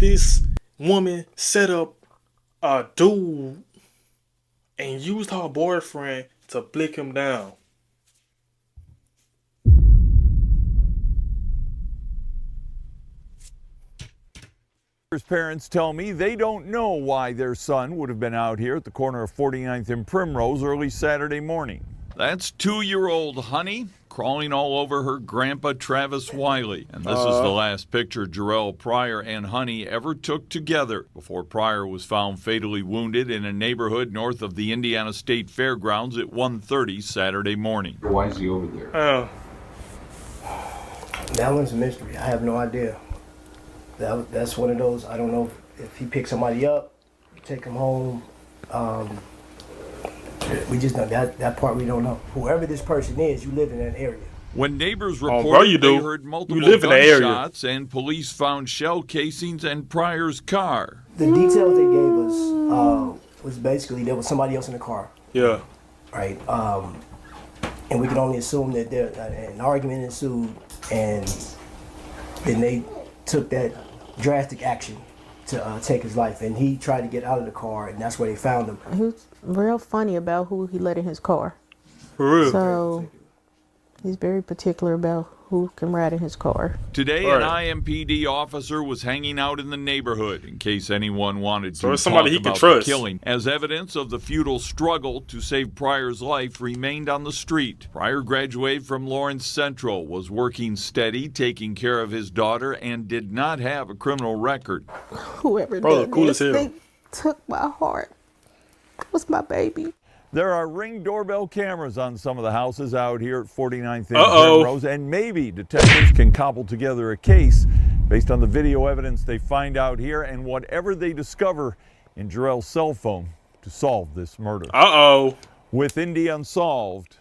this woman set up a dude and used her boyfriend to blick him down. Parents tell me they don't know why their son would have been out here at the corner of 49th and Primrose early Saturday morning. That's 2-year-old Honey crawling all over her grandpa Travis Wiley. And this is the last picture Jarrell Pryor and Honey ever took together before Pryor was found fatally wounded in a neighborhood north of the Indiana State Fairgrounds at 1:30 Saturday morning. Why is he over there? That one's a mystery. I have no idea. That's one of those. I don't know if he picked somebody up, take him home. We just know that part we don't know. Whoever this person is, you live in that area. When neighbors reported they heard multiple gunshots and police found shell casings in Pryor's car. The details they gave us was basically there was somebody else in the car. Yeah. Right. And we can only assume that an argument ensued, and then they took that drastic action to take his life, and he tried to get out of the car, and that's where they found him. He was real funny about who he let in his car. For real. So he's very particular about who can ride in his car. Today, an IMPD officer was hanging out in the neighborhood in case anyone wanted to talk about the killing, as evidence of the futile struggle to save Pryor's life remained on the street. Pryor graduated from Lawrence Central, was working steady, taking care of his daughter, and did not have a criminal record. Whoever did this, they took my heart. It was my baby. There are Ring doorbell cameras on some of the houses out here at 49th and Primrose, and maybe detectives can cobble together a case based on the video evidence they find out here and whatever they discover in Jarrell's cell phone to solve this murder. With Indy Unsolved,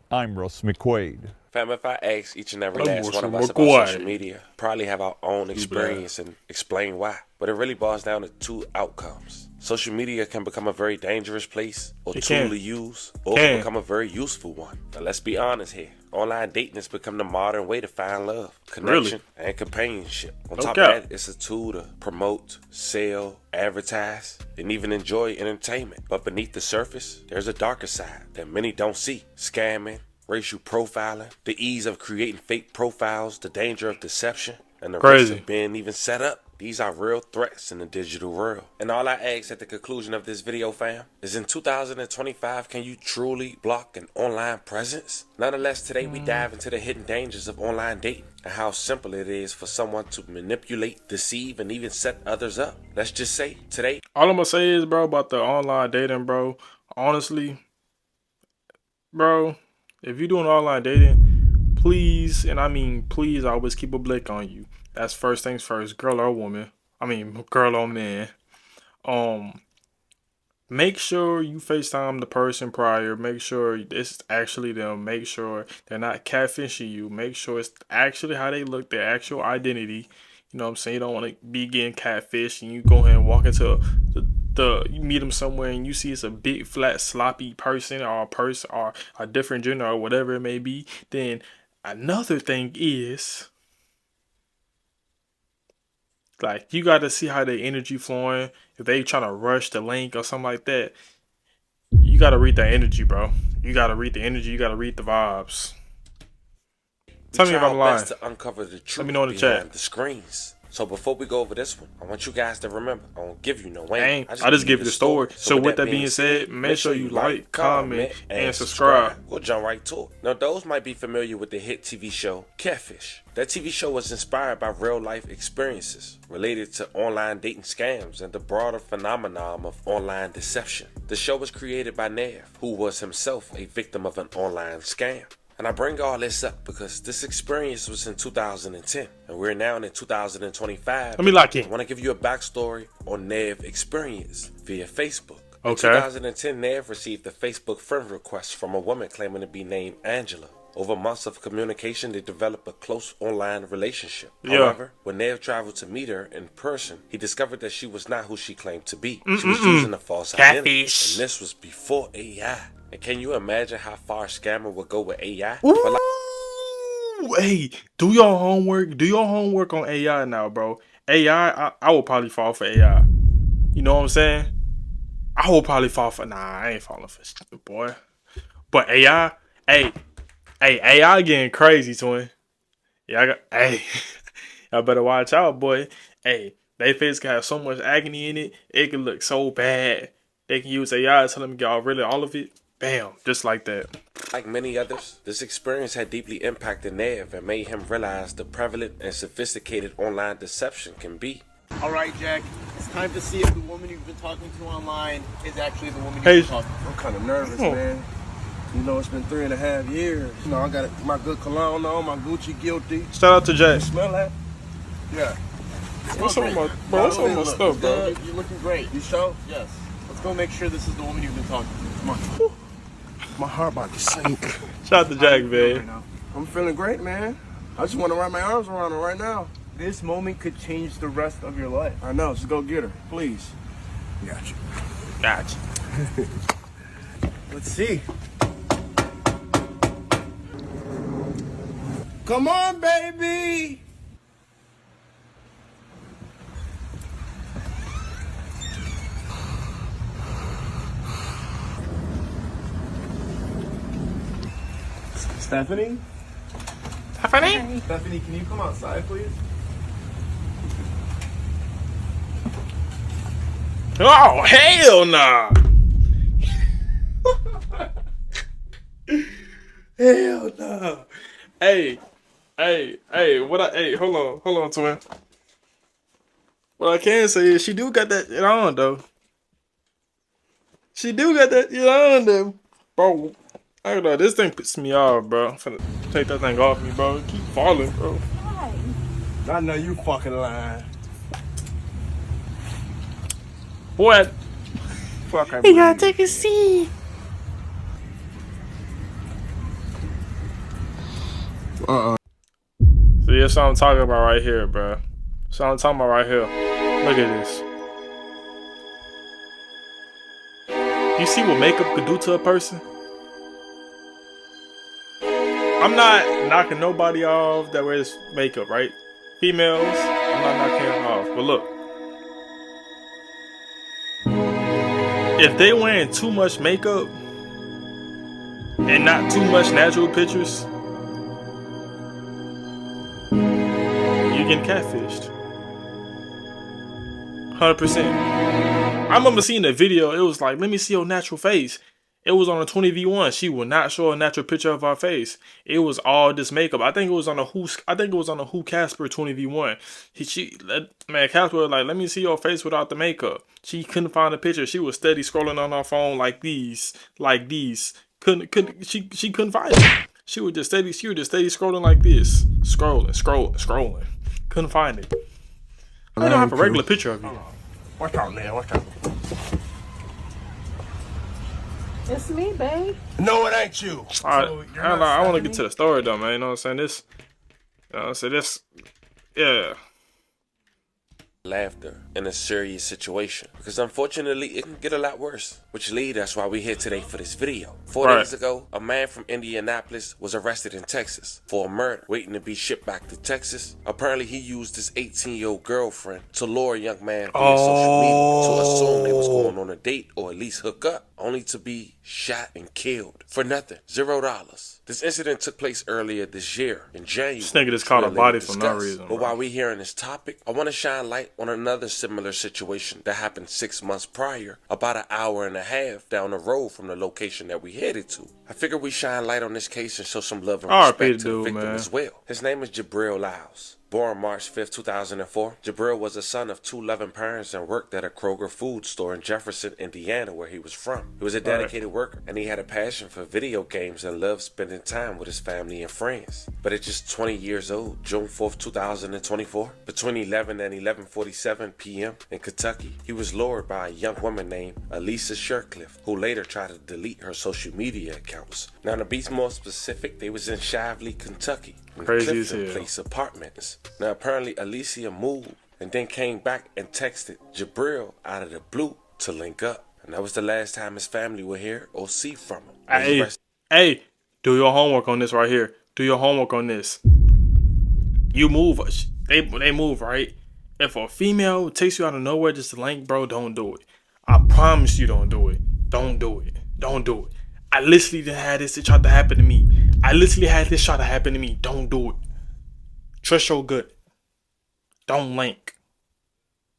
I'm Russ McQuaid. Fam, if I ask each and every last one of us about social media, probably have our own experience and explain why. But it really boils down to two outcomes. Social media can become a very dangerous place or tool to use, or can become a very useful one. Now let's be honest here. Online dating has become the modern way to find love, connection, and companionship. On top of that, it's a tool to promote, sell, advertise, and even enjoy entertainment. But beneath the surface, there's a darker side that many don't see. Scamming, racial profiling, the ease of creating fake profiles, the danger of deception, and the risk of being even set up. These are real threats in the digital world. And all I ask at the conclusion of this video, fam, is in 2025, can you truly block an online presence? Nonetheless, today we dive into the hidden dangers of online dating and how simple it is for someone to manipulate, deceive, and even set others up. Let's just say, today, all I'm gonna say is, bro, about the online dating, bro, honestly, bro, if you're doing online dating, please, and I mean please, always keep a blick on you. That's first things first, girl or woman. I mean, girl or man. Make sure you FaceTime the person prior. Make sure it's actually them. Make sure they're not catfishing you. Make sure it's actually how they look, their actual identity. You know what I'm saying? You don't want to be getting catfished and you go ahead and walk into you meet them somewhere and you see it's a big, flat, sloppy person or a different gender or whatever it may be. Then another thing is, like, you got to see how their energy flowing. If they trying to rush the link or something like that, you got to read the energy, bro. You got to read the energy. You got to read the vibes. Tell me if I'm lying. To uncover the truth Let me know in the chat. The screens. So before we go over this one, I want you guys to remember, I won't give you no name. I just give you the story. So with that being said, make sure you like, comment, and subscribe. We'll jump right to it. Now, those might be familiar with the hit TV show Catfish. That TV show was inspired by real-life experiences related to online dating scams and the broader phenomenon of online deception. The show was created by Nev, who was himself a victim of an online scam. And I bring all this up because this experience was in 2010, and we're now in 2025. Let me lock in. I want to give you a backstory on Nev's experience via Facebook. Okay. In 2010, Nev received a Facebook friend request from a woman claiming to be named Angela. Over months of communication, they developed a close online relationship. However, when Nev traveled to meet her in person, he discovered that she was not who she claimed to be. She was using a false identity, and this was before AI. And can you imagine how far a scammer would go with AI? Hey, do your homework. Do your homework on AI now, bro. AI, I would probably fall for AI. You know what I'm saying? I would probably fall for. Nah, I ain't falling for shit, boy. But AI, hey, AI getting crazy, twin. Yeah, hey, I better watch out, boy. Hey, they face can have so much agony in it, it can look so bad. They can use AI to tell them to get all of it. Bam, just like that. Like many others, this experience had deeply impacted Nev and made him realize the prevalent and sophisticated online deception can be. All right, Jack, it's time to see if the woman you've been talking to online is actually the woman you've been talking to. I'm kind of nervous, man. You know, it's been 3.5 years. You know, I got my good cologne on, my Gucci guilty. Shout out to Jay. Smell that? Yeah. What's up with my, bro? What's up with my stuff, bro? You're looking great. You sure? Yes. Let's go make sure this is the woman you've been talking to. Come on. My heart about to sink. Shout out to Jack, man. I'm feeling great, man. I just want to wrap my arms around her right now. This moment could change the rest of your life. I know. Just go get her, please. Got you. Gotcha. Let's see. Come on, baby. Stephanie? Stephanie? Stephanie, can you come outside, please? Oh, hell nah. Hell nah. Hey, hold on, twin. What I can say is she do got that on, though. She do got that on, though. Bro, I don't know, this thing pisses me off, bro. I'm finna take that thing off me, bro. Keep falling, bro. I know you fucking lying. What? Fuck, I You gotta take a seat. See, that's what I'm talking about right here, bro. That's what I'm talking about right here. Look at this. You see what makeup could do to a person? I'm not knocking nobody off that wears makeup, right? Females, I'm not knocking them off. But look. If they wearing too much makeup and not too much natural pictures, you getting catfished. 100%. I remember seeing a video, it was like, let me see your natural face. It was on a 20v1. She would not show a natural picture of her face. It was all this makeup. I think it was on a Who Casper 20v1. Casper was like, let me see your face without the makeup. She couldn't find a picture. She was steady scrolling on her phone like these. She couldn't find it. She was just steady scrolling like this. Scrolling. Couldn't find it. I don't have a regular picture of you. Watch out, man. Watch out. It's me, babe. No, it ain't you. Alright, I want to get to the story though, man. You know what I'm saying? Yeah. Laughter in a serious situation, because unfortunately it can get a lot worse, which leads us why we're here today for this video. 4 days ago, a man from Indianapolis was arrested in Texas for a murder waiting to be shipped back to Texas. Apparently he used his 18-year-old girlfriend to lure a young man via social media to assume they was going on a date or at least hook up, only to be shot and killed for nothing. $0. This incident took place earlier this year in January. This nigga just caught a body for no reason. But while we're here on this topic, I want to shine light on another similar situation that happened 6 months prior, about an hour and a half down the road from the location that we headed to. I figured we shine light on this case and show some love and respect to the victim as well. His name is Jabril Lyles. Born March 5th, 2004, Jabril was the son of two loving parents and worked at a Kroger food store in Jefferson, Indiana, where he was from. He was a dedicated worker, and he had a passion for video games and loved spending time with his family and friends. But at just 20 years old, June 4th, 2024, between 11 and 11:47 p.m. in Kentucky, he was lured by a young woman named Elisa Shercliffe, who later tried to delete her social media accounts. Now, to be more specific, they was in Shively, Kentucky. Crazy as hell. Place apartments. Now apparently Alicia moved and then came back and texted Jabril out of the blue to link up. And that was the last time his family would hear or see from him. Hey, do your homework on this right here. Do your homework on this. You move. They move, right? If a female takes you out of nowhere just to link, bro, don't do it. I promise you, don't do it. Don't do it. Don't do it. I literally had this try to happen to me. Don't do it. Trust your gut. Don't link.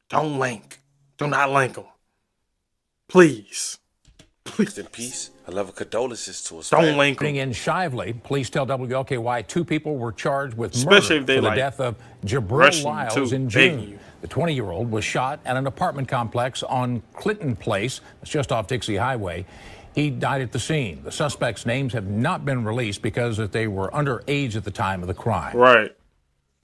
Don't link. Do not link them. Please. Rest in peace. I love condolences to his Don't family. link them. In Shively, police tell WLKY 2 people were charged with Especially murder if they for the like death of Jabril rushing you Lyles too, in begging June. you. The 20-year-old was shot at an apartment complex on Clinton Place. It's just off Dixie Highway. He died at the scene. The suspects' names have not been released because they were underage at the time of the crime. Right.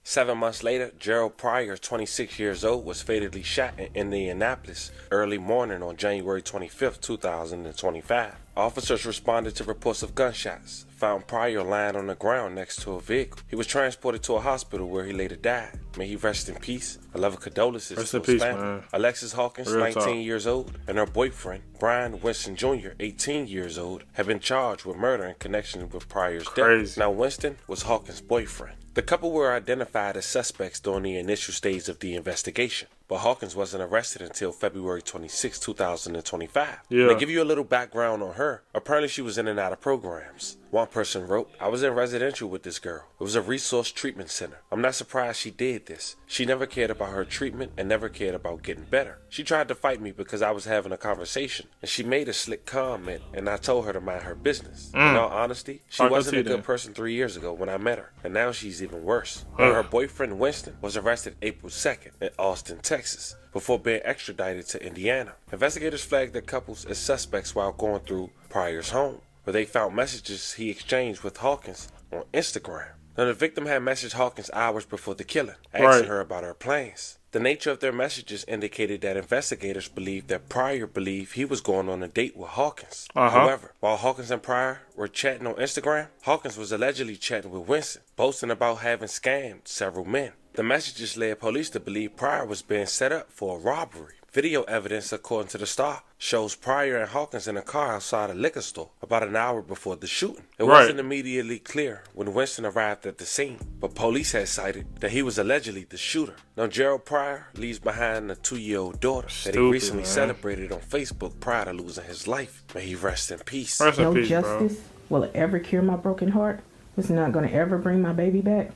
7 months later, Gerald Pryor, 26 years old, was fatally shot in Indianapolis early morning on January 25, 2025. Officers responded to reports of gunshots, found Pryor lying on the ground next to a vehicle. He was transported to a hospital where he later died. May he rest in peace. I love condolences Rest to in his peace, family. man. Alexis Hawkins, Real 19 talk. years old, and her boyfriend, Brian Winston Jr., 18 years old, have been charged with murder in connection with Pryor's death. Now, Winston was Hawkins' boyfriend. The couple were identified as suspects during the initial stage of the investigation, but Hawkins wasn't arrested until February 26, 2025. Yeah. To give you a little background on her, apparently she was in and out of programs. One person wrote, "I was in residential with this girl. It was a resource treatment center. I'm not surprised she did this. She never cared about her treatment and never cared about getting better. She tried to fight me because I was having a conversation, and she made a slick comment, and I told her to mind her business. In all honesty, she I can wasn't see a good that. person 3 years ago when I met her, and now she's even worse." And her boyfriend Winston was arrested April 2nd in Austin, Texas, before being extradited to Indiana. Investigators flagged the couples as suspects while going through Pryor's home, where they found messages he exchanged with Hawkins on Instagram. Now, the victim had messaged Hawkins hours before the killing, asking Right. her about her plans. The nature of their messages indicated that investigators believed that Pryor believed he was going on a date with Hawkins. However, while Hawkins and Pryor were chatting on Instagram, Hawkins was allegedly chatting with Winston, boasting about having scammed several men. The messages led police to believe Pryor was being set up for a robbery. Video evidence, according to the Star, shows Pryor and Hawkins in a car outside a liquor store about an hour before the shooting. It Right. wasn't immediately clear when Winston arrived at the scene, but police had cited that he was allegedly the shooter. Now, Gerald Pryor leaves behind a 2-year-old daughter that he Stupid, recently man. celebrated on Facebook prior to losing his life. May he rest in peace. Rest in No peace, bro. justice will ever cure my broken heart. It's not going to ever bring my baby back.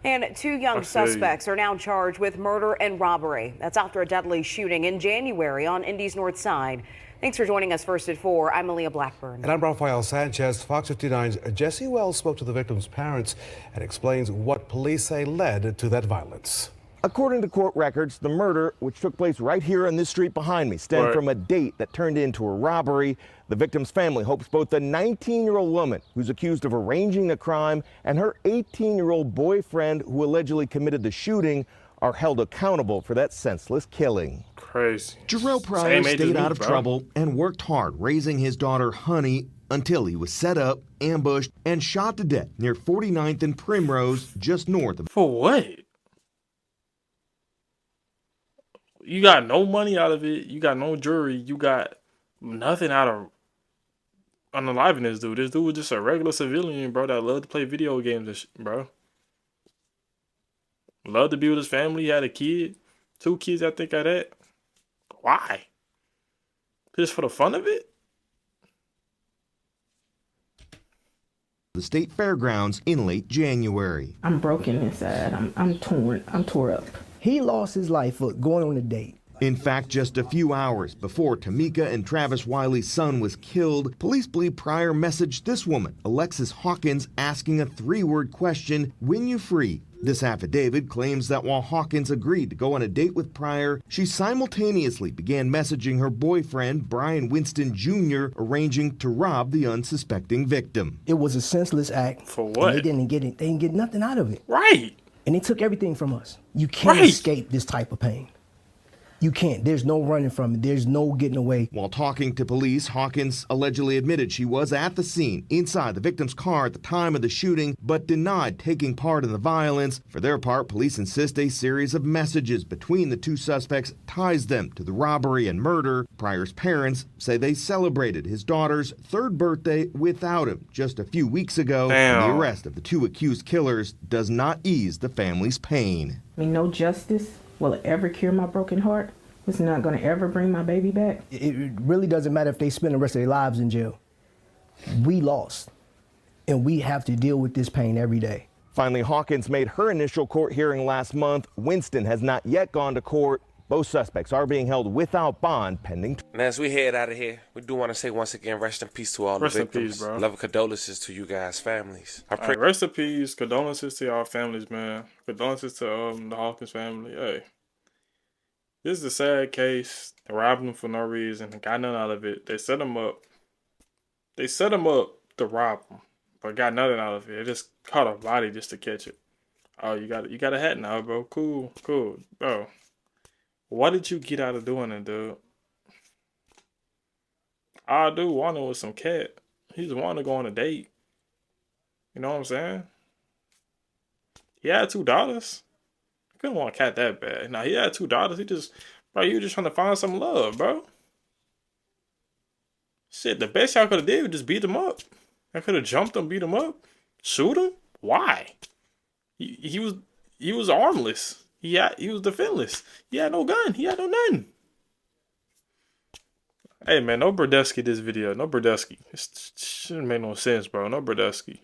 And 2 young I feel you. suspects are now charged with murder and robbery. That's after a deadly shooting in January on Indy's North Side. Thanks for joining us first at 4. I'm Aaliyah Blackburn. And I'm Rafael Sanchez. Fox 59's Jesse Wells spoke to the victim's parents and explains what police say led to that violence. According to court records, the murder, which took place right here on this street behind me, stemmed Right. from a date that turned into a robbery. The victim's family hopes both the 19-year-old woman who's accused of arranging the crime and her 18-year-old boyfriend who allegedly committed the shooting are held accountable for that senseless killing. Crazy. Jarrell Pryor Same age as stayed me, out of bro. trouble and worked hard raising his daughter Honey until he was set up, ambushed, and shot to death near 49th and Primrose, just north of. For what? You got no money out of it. You got no jury. You got nothing out of unaliving this dude. This dude was just a regular civilian, bro, that loved to play video games and bro. Loved to be with his family. He had a kid. 2 kids, I think, at that. Why? Just for the fun of it? The state fairgrounds in late January. I'm broken inside. I'm torn. I'm tore up. He lost his life for going on a date. In fact, just a few hours before Tamika and Travis Wiley's son was killed, police believe Pryor messaged this woman, Alexis Hawkins, asking a 3-word question, "When you free?" This affidavit claims that while Hawkins agreed to go on a date with Pryor, she simultaneously began messaging her boyfriend, Brian Winston Jr., arranging to rob the unsuspecting victim. It was a senseless act. For what? And they didn't get it. They didn't get nothing out of it. Right. And they took everything from us. You can't Right. escape this type of pain. You can't. There's no running from it. There's no getting away. While talking to police, Hawkins allegedly admitted she was at the scene inside the victim's car at the time of the shooting, but denied taking part in the violence. For their part, police insist a series of messages between the two suspects ties them to the robbery and murder. Pryor's parents say they celebrated his daughter's third birthday without him just a few weeks ago. And the arrest of the two accused killers does not ease the family's pain. I mean, no justice will ever cure my broken heart. It's not going to ever bring my baby back. It really doesn't matter if they spend the rest of their lives in jail. We lost, and we have to deal with this pain every day. Finally, Hawkins made her initial court hearing last month. Winston has not yet gone to court. Both suspects are being held without bond pending. And as we head out of here, we do want to say once again, rest in peace to all the victims. Peace, bro. Love and condolences to you guys' families. Right, rest in peace. Condolences to y'all families, man. Condolences to the Hawkins family. Hey, this is a sad case. They robbed him for no reason. Got nothing out of it. They set him up. They set him up to rob him, but got nothing out of it. They just caught a body just to catch it. Oh, you got a hat now, bro. Cool, bro. What did you get out of doing it, dude? All dude wanted was some cat. He just wanted to go on a date. You know what I'm saying? He had $2. He couldn't want a cat that bad. Now he had $2. You were just trying to find some love, bro. Shit, the best y'all could have did was just beat him up. I could have jumped him, beat him up, shoot him. Why? He was armless. He was defenseless. He had no gun. He had no nothing. Hey man, no Brodesky this video. No Brodesky. It shouldn't make no sense, bro. No Brodesky.